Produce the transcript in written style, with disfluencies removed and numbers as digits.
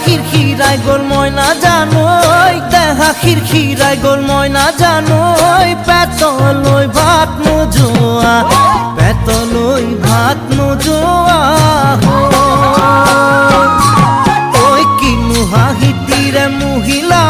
খিরখিরাই গোল ময়না জানোই দেহা খিরখিরাই গোল ময়না জানোই পেতলই ভাত নোজোয়া পেতলই ভাত নোজোয়া ওই কিনু হাহিতিরে মহিলা